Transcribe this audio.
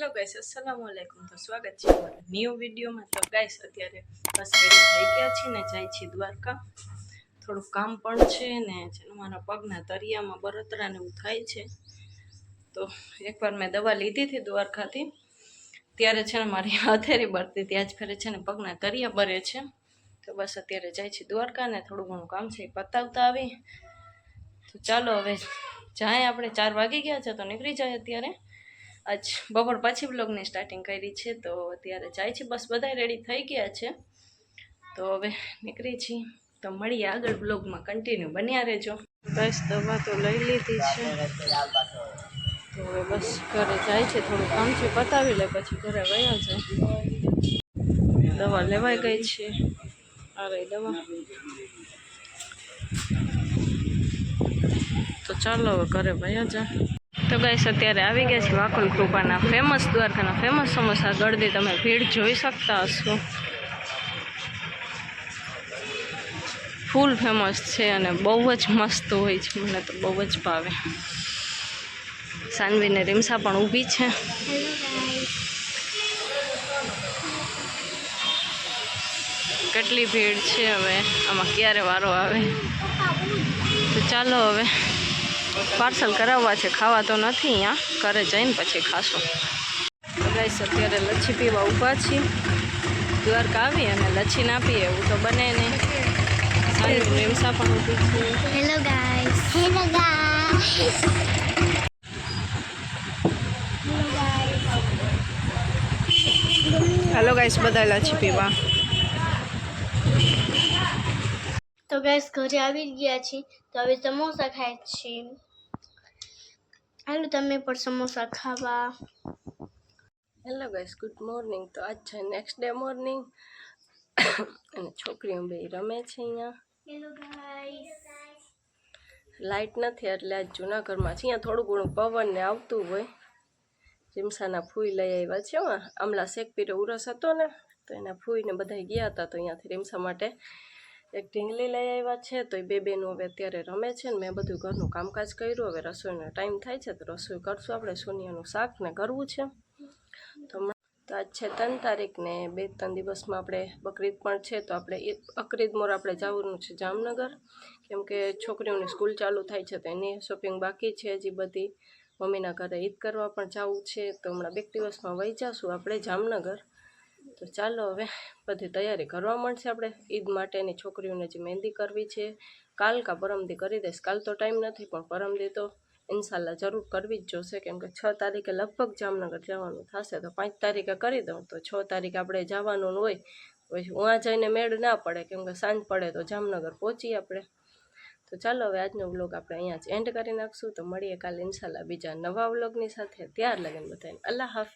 Hello guys, अस्सलाम वालेकुम। तो स्वागत છે અમારા ન્યૂ વિડીયોમાં। તો ગાઈસ અત્યારે બસ રેડી થઈ ગયા છીએ ને જાય છીએ દ્વારકા। થોડું કામ પણ છે ને મારા પગના તરિયામાં બળતરા ને એવું થાય છે। તો એકવાર મેં દવા લીધી હતી દ્વારકાથી, ત્યારે છે ને મારી હથેળી બળતી હતી, આજ ફેરે છે ને પગના તરિયા બળે છે। તો બસ અત્યારે જાય છીએ દ્વારકા ને થોડું ઘણું કામ છે એ પતાવતા આવી। તો ચાલો હવે જાય, આપણે 4 વાગી ગયા છે તો નીકળી જાય અત્યારે। आज बपोर पछी ब्लॉगनी स्टार्टिंग करी है। तो अत्यारे जाए छे, बस बधाई रेडी थई गया छे। तो हवे निकली छी, तो मळीए आगळ ब्लॉग में कंटिन्यू बन्या रहेजो। बस दवा तो लई लीधी छे, तो हवे बस घरे जाए छे, थोड़ुं काम छे पतावी ले पछी घरे वया जाय। दवा लेवाई गई छे, आ रही दवा। तो चलो घरे वया जाय। तो गाइस अत्यारे आवी गया छे वाकुल कृपाना फेमस द्वारकाना फेमस समोसा गळदी। तमे भीड़ जोई सकता हशो, फूल फेमस छे अने बहु ज मस्त होय छे, मने तो बहु ज भावे। सानवी ने रिमसा पण ऊभी छे। કેટલી ભીડ છે, હવે આમાં ક્યારે વારો આવે। તો ચાલો હવે पार्सल करावा छे, खावा तो नहीं, अँ घरे जाइने पछी खाशो। गाइस अत्यारे लच्छी पीवा ऊभा छीए। द्वारका आवी अने लच्छी ना पीए एवुं तो बने नहीं। सानवी रिमसा पण ऊभी छे। Hello guys, hello guys, hello guys, बधाई लच्छी पीवा। तो गाइस घरे आवी गया छी, तो हवे समोसा खाए छी। हालो तमे पर समोसा खावा। Hello guys, good morning. तो आज है नेक्स्ट डे मॉर्निंग અને છોકરીઓ બે રમે છે અહીંયા। हेलो गाइस, લાઇટ નથી એટલે આજ જૂનાગઢમાં છે। અહીંયા થોડું ઘણું પવન ને આવતું હોય। રીમસાના ફૂઈ લઈ આવ્યા છે। આમલા શેક પીરે ઉરસ હતો ને, તો એના ફૂઈને બધા ગયા હતા, તો અહીંયાથી રીમસા માટે એક ઢીંગલી લઈ આવ્યા છે। તો એ બે બેનું હવે અત્યારે રમે છે ને મેં બધું ઘરનું કામકાજ કર્યું। હવે રસોઈનો ટાઈમ થાય છે તો રસોઈ કરશું આપણે। સોનિયાનું શાક ને કરવું છે। તો આજ છે 3 તારીખ ને 2-3 દિવસમાં આપણે બકરીદ પણ છે। તો આપણે બકરીદ મોર આપણે જવાનું છે જામનગર, કેમ કે છોકરીઓની સ્કૂલ ચાલુ થાય છે, તો એની શોપિંગ બાકી છે હજી બધી। મમ્મીના ઘરે ઈદ કરવા પણ જવું છે, તો હમણાં 2 દિવસમાં વહી જઈશું આપણે જામનગર। તો ચાલો હવે બધી તૈયારી કરવા મળશે આપણે ઈદ માટેની। છોકરીઓને જે મહેંદી કરવી છે, કાલ કા પરમદી કરી દઈશ। કાલ તો ટાઈમ નથી, પણ પરમદી તો ઇન્શાલ્લાહ જરૂર કરવી જ જોશે, કેમ કે 6 તારીખે લગભગ જામનગર જવાનું થશે। તો 5 તારીખે કરી દઉં, તો 6 તારીખે આપણે જવાનું હોય। પછી ઉहाँ જઈને મેળ ના પડે, કેમ કે સાંજ પડે તો જામનગર પહોંચીએ આપણે। તો ચાલો હવે આજનો વ્લોગ આપણે અહીંયા જ એન્ડ કરી નાખશું। તો મળીએ કાલે ઇન્શાલ્લાહ બીજા નવા વ્લોગની સાથે। ત્યાર લગન બધાને અલ્લાહ હાફિઝ।